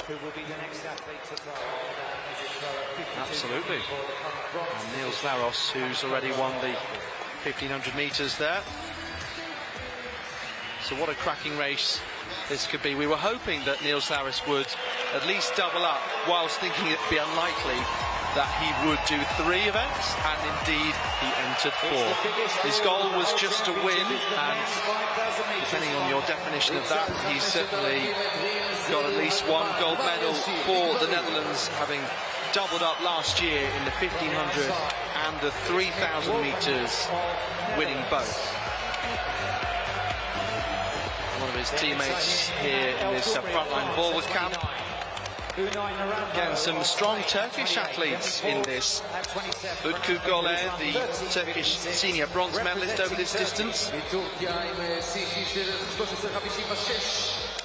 who will be the next athlete to throw. Absolutely. And Niels Laros, who's already won the 1500 metres there. So what a cracking race this could be. We were hoping that Niels Laros would at least double up, whilst thinking it'd be unlikely that he would do 3 events, and indeed he entered 4. His goal was just to win, and depending on your definition of that, he's certainly got at least 1 gold medal for the Netherlands, having doubled up last year in the 1500 and the 3000 metres, winning both. One of his teammates here in this frontline forward camp. Again, some strong Turkish athletes in this. Utku Gole, the Turkish senior bronze medalist over this distance.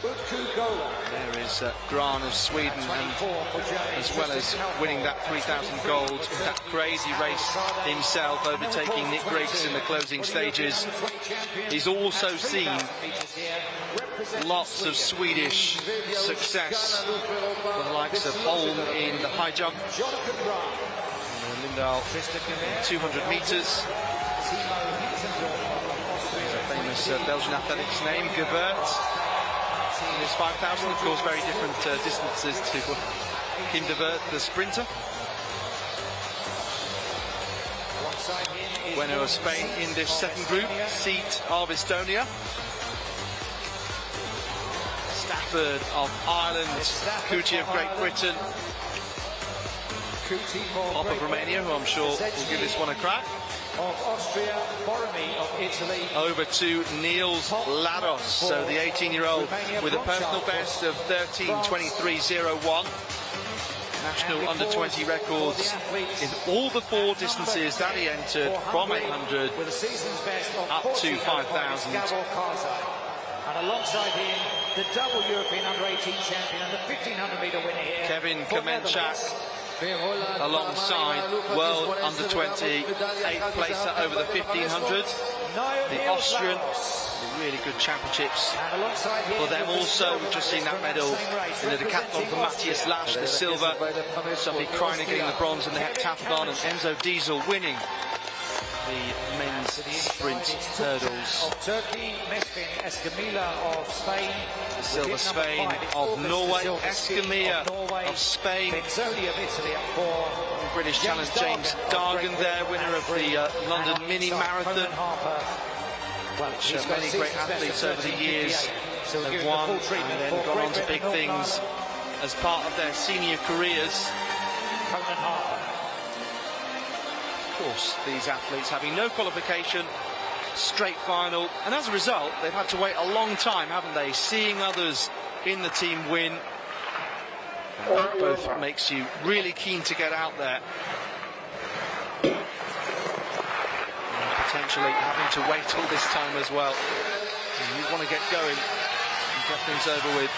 There is Gran of Sweden, and as well as winning that 3000 gold, that crazy race himself, overtaking Nick Griggs in the closing stages. He's also seen lots of Swedish success from the likes of Holm in the high jump, Lindahl 200 metres. There's a famous Belgian athletics name, Gevaert. In his 5000, of course, very different distances to Kim de Weert, the sprinter. Winner of Spain in this second group, Seat of Estonia. Stafford of Ireland, Kuti of Great Britain, Pop of Romania, who I'm sure will give this one a crack. Of Austria, Boromir of Italy. Over to Niels Laros, so the 18-year-old with a personal best of 13:23.01. National under-20 records in all the 4 distances that he entered, from 800 up to 5,000. And alongside him, the double European under-18 champion and the 1500-metre winner here, Kevin Komenchak, alongside world under-20 8th placer over the 1500. The Austrian, really good championships for them also. We've just seen that medal in the decathlon for Matthias Lasch, the silver. Sophie Kreiner getting the bronze in the heptathlon, and Enzo Diesel winning the men's sprint hurdles. Of Turkey, Mesfin Escamilla of Spain. Silver Spain of Norway, Escamilla of Spain. Benzoni of Italy at 4. British challenge James Dargan there, winner of the London Mini Marathon. Which many great athletes over the years have won and then gone on to big things as part of their senior careers. Of course, these athletes having no qualification, straight final, and as a result they've had to wait a long time, haven't they, seeing others in the team win. And that both makes you really keen to get out there, and potentially having to wait all this time as well. And you want to get going and get things over with,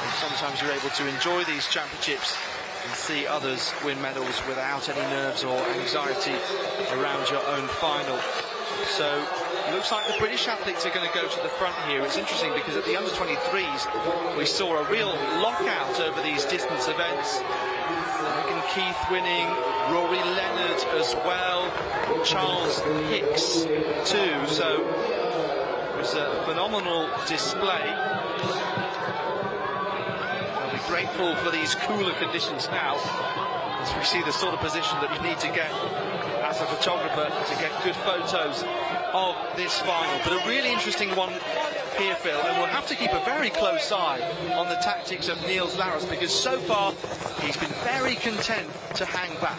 so sometimes you're able to enjoy these championships and see others win medals without any nerves or anxiety around your own final. So it looks like the British athletes are going to go to the front here. It's interesting because at the under-23s we saw a real lockout over these distance events. Megan Keith winning, Rory Leonard as well, Charles Hicks too. So it was a phenomenal display. Grateful for these cooler conditions now, as we see the sort of position that you need to get as a photographer to get good photos of this final. But a really interesting one here, Phil, and we'll have to keep a very close eye on the tactics of Niels Laros, because so far he's been very content to hang back.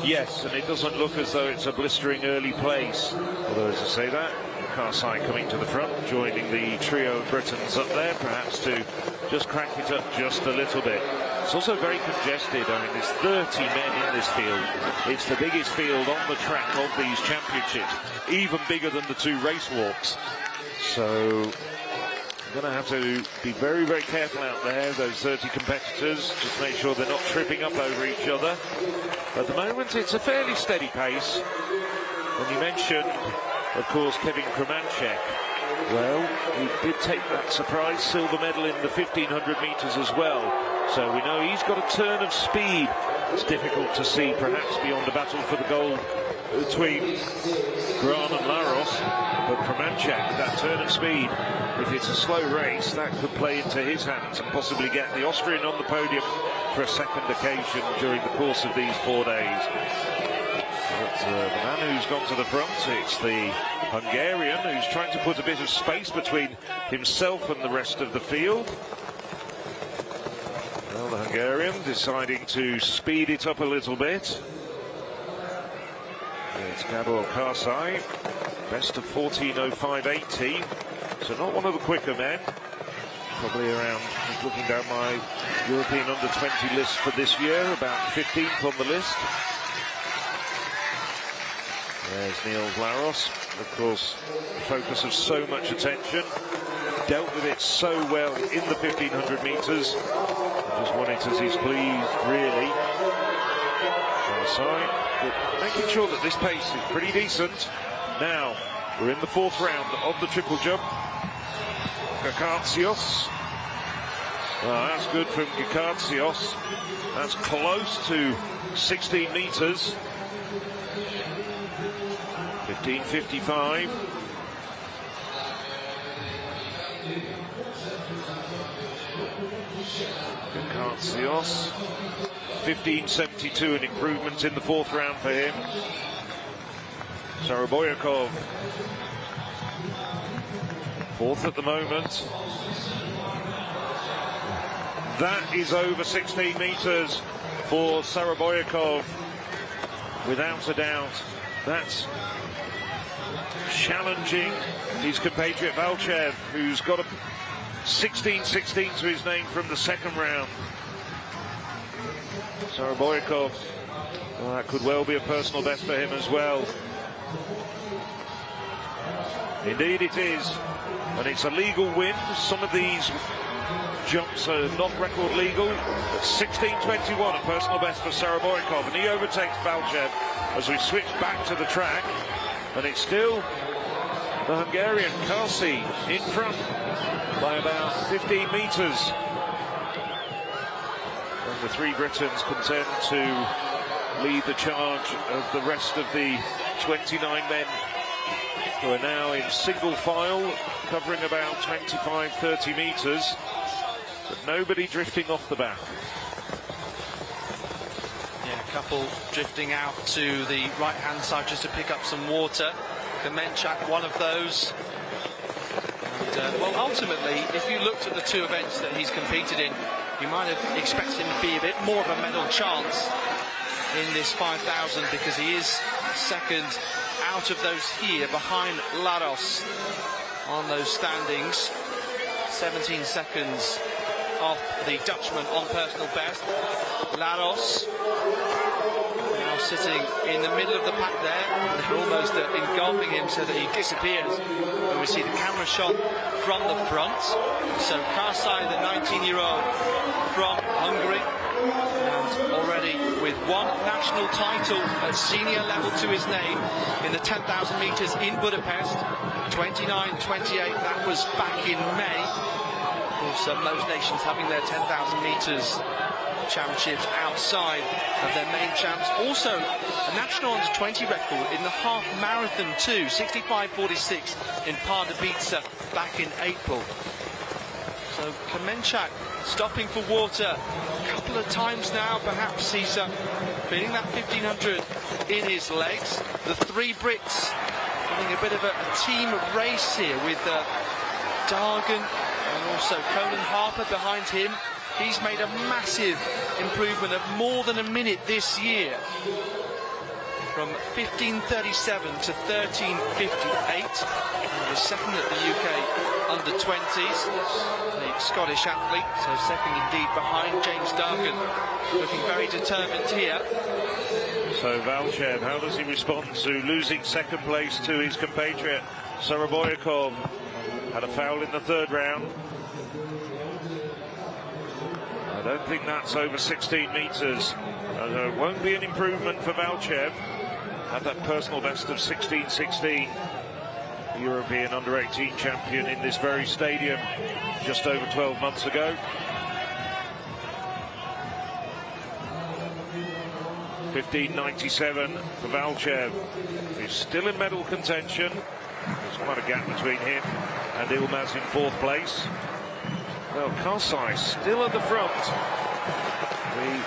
Yes, and it doesn't look as though it's a blistering early place, although as I say that, Karsai coming to the front, joining the trio of Britons up there, perhaps to just crank it up just a little bit. It's also very congested. I mean, there's 30 men in this field. It's the biggest field on the track of these championships, even bigger than the 2 race walks. So you're going to have to be very, very careful out there, those 30 competitors. Just make sure they're not tripping up over each other. At the moment, it's a fairly steady pace. And you mentioned, of course, Kevin Komenchak. Well, he did take that surprise silver medal in the 1500 metres as well. So we know he's got a turn of speed. It's difficult to see, perhaps, beyond a battle for the gold between Graham and Laros. But Kremenchak, with that turn of speed, if it's a slow race, that could play into his hands and possibly get the Austrian on the podium for a second occasion during the course of these 4 days. But the man who's gone to the front, it's the Hungarian who's trying to put a bit of space between himself and the rest of the field. Well, the Hungarian deciding to speed it up a little bit. It's Gabor Karsai, best of 14:05.80, so not one of the quicker men. Probably around, just looking down my European under-20 list for this year, about 15th on the list. There's Niels Laros, of course, the focus of so much attention. Dealt with it so well in the 1500 metres. Just won it as he's pleased, really. Karsai, but making sure that this pace is pretty decent. Now, we're in the 4th round of the triple jump. Gikatsios. Well, that's good from Gikatsios. That's close to 16 metres. 15:55. Gikatsios. 15:72, an improvement in the 4th round for him. Saraboyakov, 4th at the moment. That is over 16 metres for Saraboyakov, without a doubt. That's challenging his compatriot Valchev, who's got a 16:16 to his name from the 2nd round. Saraboyakov, well, that could well be a personal best for him as well. Indeed it is, and it's a legal win. Some of these jumps are not record legal. At 16:21, a personal best for Saraboyakov, and he overtakes Valchev as we switch back to the track, and it's still the Hungarian Karsi in front by about 15 metres. And the 3 Britons content to lead the charge of the rest of the 29 men who are now in single file, covering about 25-30 metres, but nobody drifting off the back. Yeah, a couple drifting out to the right-hand side just to pick up some water. Kremenchak, one of those. And, well, ultimately, if you looked at the 2 events that he's competed in, you might have expected him to be a bit more of a medal chance in this 5,000, because he is second out of those here behind Laros on those standings. 17 seconds off the Dutchman on personal best. Laros now sitting in the middle of the pack there. They're almost engulfing him so that he disappears. And we see the camera shot from the front. So Karsai, the 19-year-old from Hungary, and already with 1 national title at senior level to his name in the 10,000 metres in Budapest. 29-28, that was back in May. Of course, most nations having their 10,000 metres championships outside of their main champs. Also, a national under-20 record in the half marathon too, 65:46 in Pardubice back in April. So Kremenchak stopping for water a couple of times now. Perhaps he's feeling that 1500 in his legs. The 3 Brits having a bit of a team race here with Dargan and also Conan Harper behind him. He's made a massive improvement of more than a minute this year, from 15:37 to 13:58. And was second at the UK under-20s, the Scottish athlete, so second indeed behind James Dargan, looking very determined here. So Valchev, how does he respond to losing second place to his compatriot Saraboyakov? Had a foul in the 3rd round. I don't think that's over 16 metres. It won't be an improvement for Valchev. Had that personal best of 16:16. European under-18 champion in this very stadium just over 12 months ago. 15.97 for Valchev, who's still in medal contention. There's quite a gap between him and Ilmaz in 4th place. Well, Karsai still at the front. The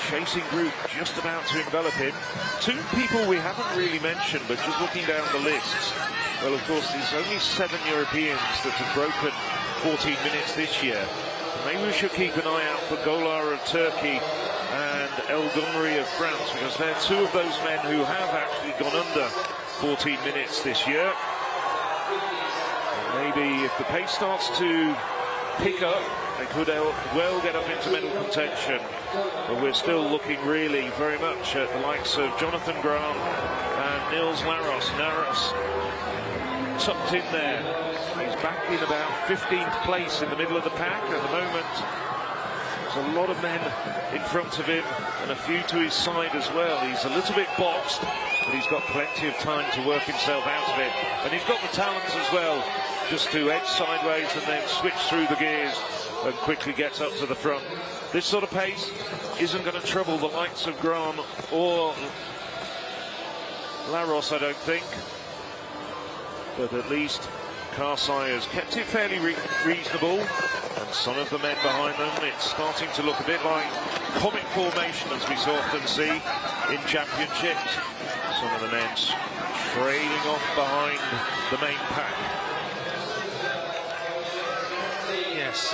chasing group just about to envelop him. 2 people we haven't really mentioned, but just looking down the lists. Well, of course, there's only 7 Europeans that have broken 14 minutes this year. Maybe we should keep an eye out for Golar of Turkey and El Gunri of France, because they're 2 of those men who have actually gone under 14 minutes this year. And maybe if the pace starts to pick up, they could well get up into medal contention. But we're still looking really very much at the likes of Jonathan Graham and Niels Laros. Laros tucked in there. He's back in about 15th place in the middle of the pack at the moment. There's a lot of men in front of him and a few to his side as well. He's a little bit boxed, but he's got plenty of time to work himself out of it. And he's got the talents as well, just to edge sideways and then switch through the gears and quickly gets up to the front. This sort of pace isn't going to trouble the likes of Graham or Laros, I don't think. But at least Karsai has kept it fairly reasonable, and some of the men behind them, it's starting to look a bit like comic formation, as we so often see in championships. Some of the men trailing off behind the main pack. Yes,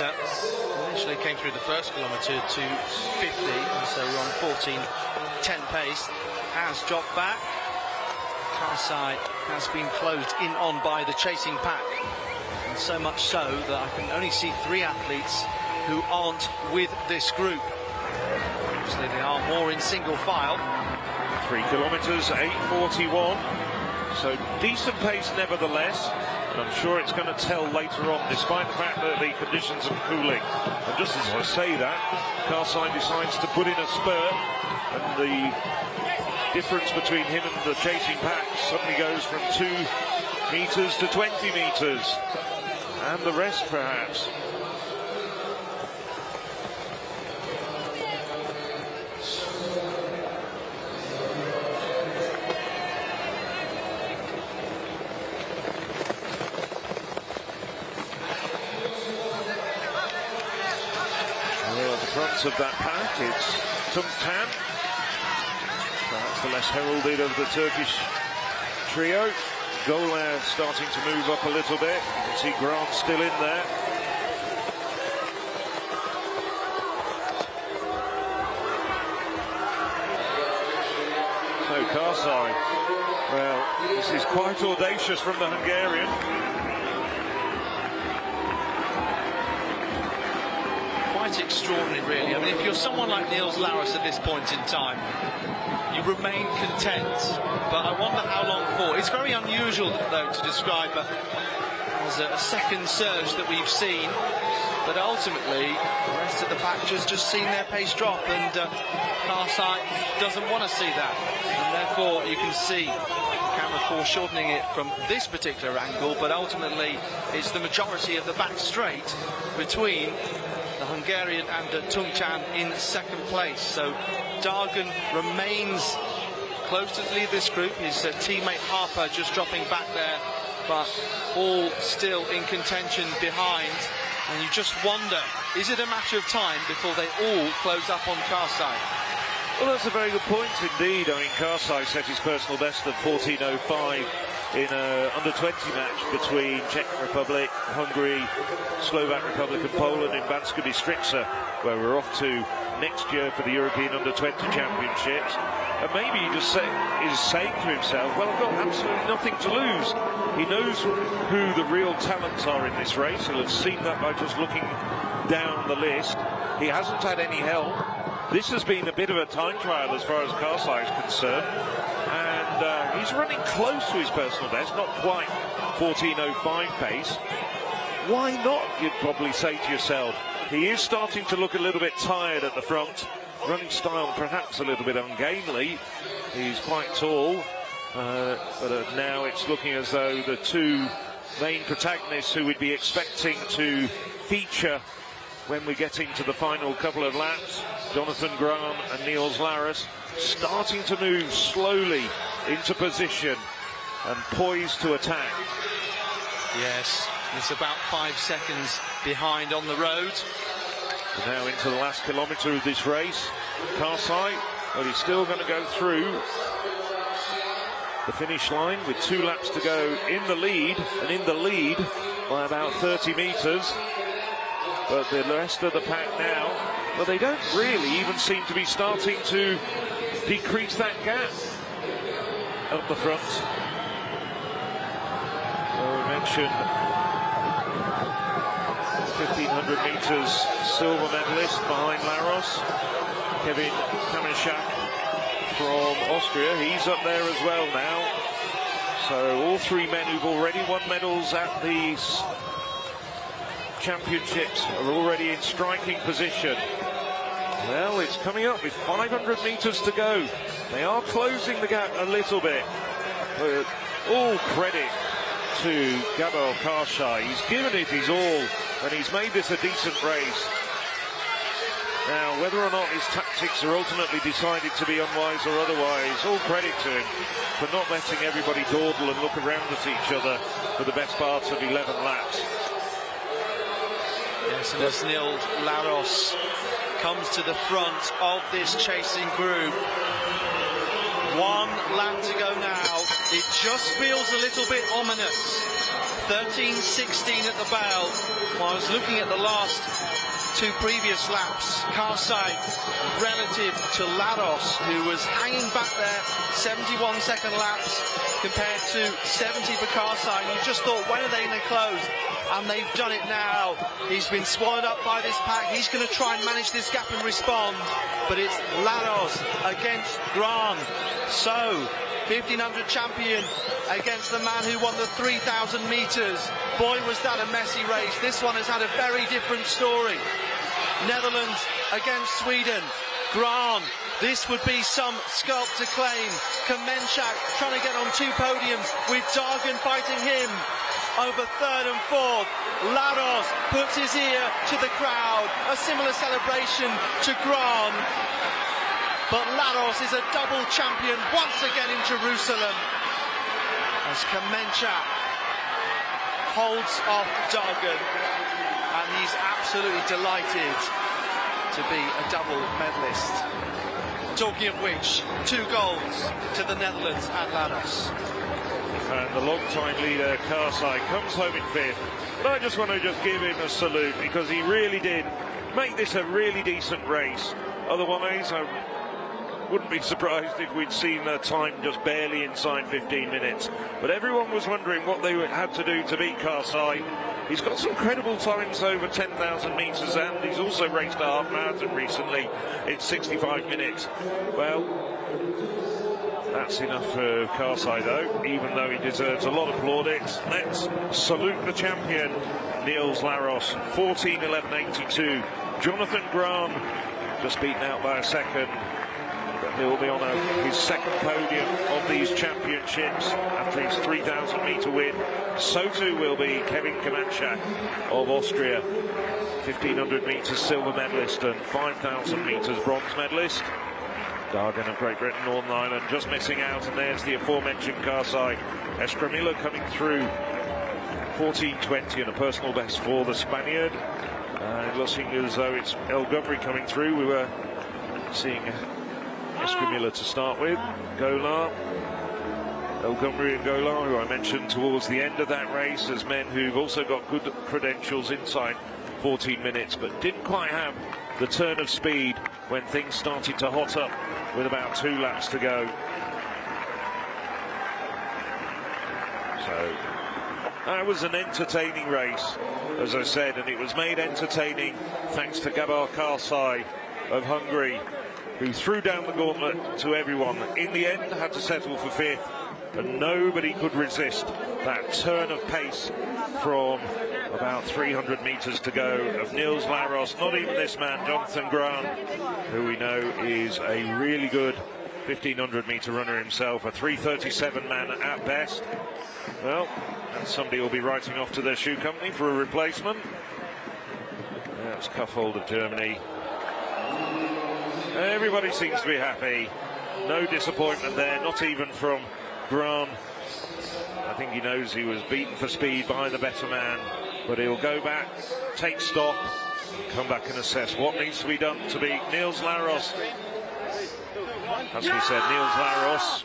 initially came through the first kilometre to 50, so we're on 14.10 pace. Has dropped back. Karsai has been closed in on by the chasing pack, and so much so that I can only see 3 athletes who aren't with this group. Obviously they are more in single file. 3 kilometres, 8:41, so decent pace nevertheless, and I'm sure it's going to tell later on, despite the fact that the conditions are cooling. And just as I say that, Karsai decides to put in a spurt, and the difference between him and the chasing pack suddenly goes from 2 metres to 20 metres, and the rest perhaps. Well, at the front of that pack, it's Tungtan, perhaps the less heralded of the Turkish trio. Golar starting to move up a little bit. You can see Grant still in there. So Karsai, well, this is quite audacious from the Hungarian. Quite extraordinary, really. I mean, if you're someone like Niels Laros at this point in time, you remain content, but I wonder how long for. It's very unusual, though, to describe it as a second surge that we've seen, but ultimately the rest of the pack just seen their pace drop, and Karsai doesn't want to see that, and therefore you can see the camera foreshortening it from this particular angle, but ultimately it's the majority of the back straight between the Hungarian and Tungtan in 2nd place. So Dargan remains close to the lead of this group. His teammate Harper just dropping back there, but all still in contention behind. And you just wonder, is it a matter of time before they all close up on Karsai? Well, that's a very good point indeed. I mean, Karsai set his personal best of 14.05 in an under-20 match between Czech Republic, Hungary, Slovak Republic and Poland in Banska Bystrica, where we're off to next year for the European Under-20 Championships. And maybe he just is saying to himself, well, I've got absolutely nothing to lose. He knows who the real talents are in this race. He'll have seen that by just looking down the list. He hasn't had any help. This has been a bit of a time trial as far as Karsai is concerned. And he's running close to his personal best, not quite 14.05 pace. Why not, you'd probably say to yourself. He is starting to look a little bit tired at the front. Running style perhaps a little bit ungainly. He's quite tall. but now it's looking as though the two main protagonists who we'd be expecting to feature when we get into the final couple of laps, Jonathan Grahn and Niels Laros, starting to move slowly into position and poised to attack. Yes, it's about 5 seconds behind on the road. We're now into the last kilometre of this race. Karsai, well, he's still going to go through the finish line with 2 laps to go in the lead, and in the lead by about 30 metres. But the rest of the pack now, well, they don't really even seem to be starting to decrease that gap up the front. Well, we mentioned 1500 metres silver medalist behind Laros, Kevin Kaminschak from Austria. He's up there as well now. So all 3 men who've already won medals at these championships are already in striking position. Well, it's coming up with 500 metres to go. They are closing the gap a little bit. But all credit to Gabor Karsai. He's given it his all, and he's made this a decent race. Now, whether or not his tactics are ultimately decided to be unwise or otherwise, all credit to him for not letting everybody dawdle and look around at each other for the best parts of 11 laps. Yes, and as Niels Laros comes to the front of this chasing group, 1 lap to go now. It just feels a little bit ominous. 13:16 at the bell. Well, I was looking at the last 2 previous laps. Karsai relative to Laros, who was hanging back there, 71-second laps compared to 70 for Karsai. And you just thought, when are they going to close? And they've done it now. He's been swallowed up by this pack. He's going to try and manage this gap and respond. But it's Laros against Grahn. So, 1500 champion against the man who won the 3,000 metres. Boy, was that a messy race. This one has had a very different story. Netherlands against Sweden. Grahn, this would be some scalp to claim. Kaminschak trying to get on 2 podiums with Dargan fighting him over 3rd and 4th. Laros puts his ear to the crowd. A similar celebration to Grahn. But Laros is a double champion once again in Jerusalem, as Kaminschak holds off Dargan, and he's absolutely delighted to be a double medalist. Talking of which, 2 goals to the Netherlands and Laros. And the long-time leader, Karsai, comes home in 5th. But I just want to give him a salute, because he really did make this a really decent race. Otherwise, I wouldn't be surprised if we'd seen a time just barely inside 15 minutes. But everyone was wondering what they had to do to beat Karsai. He's got some credible times over 10,000 metres, and he's also raced a half marathon recently in 65 minutes. Well, that's enough for Karsai, though, even though he deserves a lot of plaudits. Let's salute the champion, Niels Laros, 14:11.82. Jonathan Grahn just beaten out by a second. But he'll be on his 2nd podium of these championships after his 3,000 metre win. So too will be Kevin Kaminschak of Austria, 1500 metres silver medalist and 5,000 metres bronze medalist. Dargan of Great Britain, Northern Ireland just missing out, and there's the aforementioned Karsai. Escamilla coming through 14:20 and a personal best for the Spaniard. Looking as though it's El Gumri coming through. We were seeing Escamilla to start with, Golar, El Gumri and Golar, who I mentioned towards the end of that race as men who've also got good credentials inside 14 minutes, but didn't quite have the turn of speed when things started to hot up with about 2 laps to go. So that was an entertaining race, as I said, and it was made entertaining thanks to Gabor Karsai of Hungary, who threw down the gauntlet to everyone. In the end, had to settle for 5th, and nobody could resist that turn of pace from about 300 metres to go of Niels Laros. Not even this man, Jonathan Grahn, who we know is a really good 1500-meter runner himself, a 3:37 man at best. Well, and somebody will be writing off to their shoe company for a replacement. That's Kuffold of Germany. Everybody seems to be happy. No disappointment there, not even from Grahn. I think he knows he was beaten for speed by the better man, but he'll go back, take stock, come back and assess what needs to be done to beat Niels Laros. As we said, Niels Laros,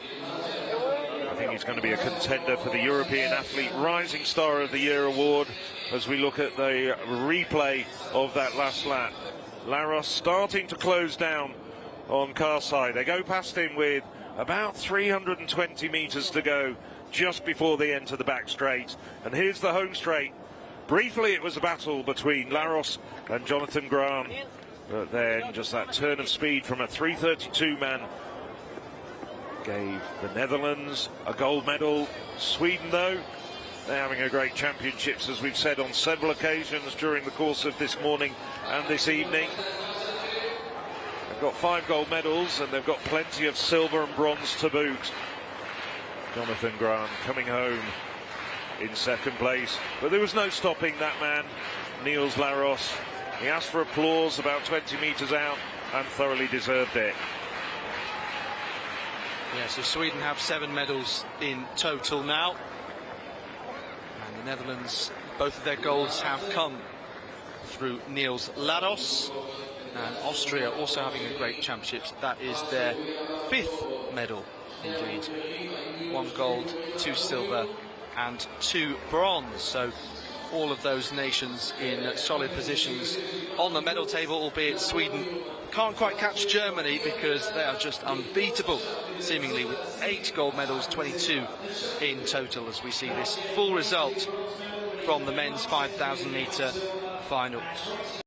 I think he's going to be a contender for the European Athlete Rising Star of the Year award as we look at the replay of that last lap. Laros starting to close down on Karsai. They go past him with about 320 metres to go just before they enter the back straight. And here's the home straight. Briefly it was a battle between Laros and Jonathan Grahn, but then just that turn of speed from a 3:32 man gave the Netherlands a gold medal. Sweden, though, they're having a great championships, as we've said on several occasions during the course of this morning and this evening. They've got 5 gold medals and they've got plenty of silver and bronze to boot. Jonathan Grahn coming home in second place, but there was no stopping that man, Niels Laros. He asked for applause about 20 metres out and thoroughly deserved it. Yeah, so Sweden have 7 medals in total now. And the Netherlands, both of their golds have come through Niels Laros. And Austria also having a great championships. That is their 5th medal indeed. 1 gold, 2 silver and 2 bronze. So all of those nations in solid positions on the medal table, albeit Sweden can't quite catch Germany because they are just unbeatable, seemingly, with 8 gold medals, 22 in total, as we see this full result from the men's 5,000 metre final.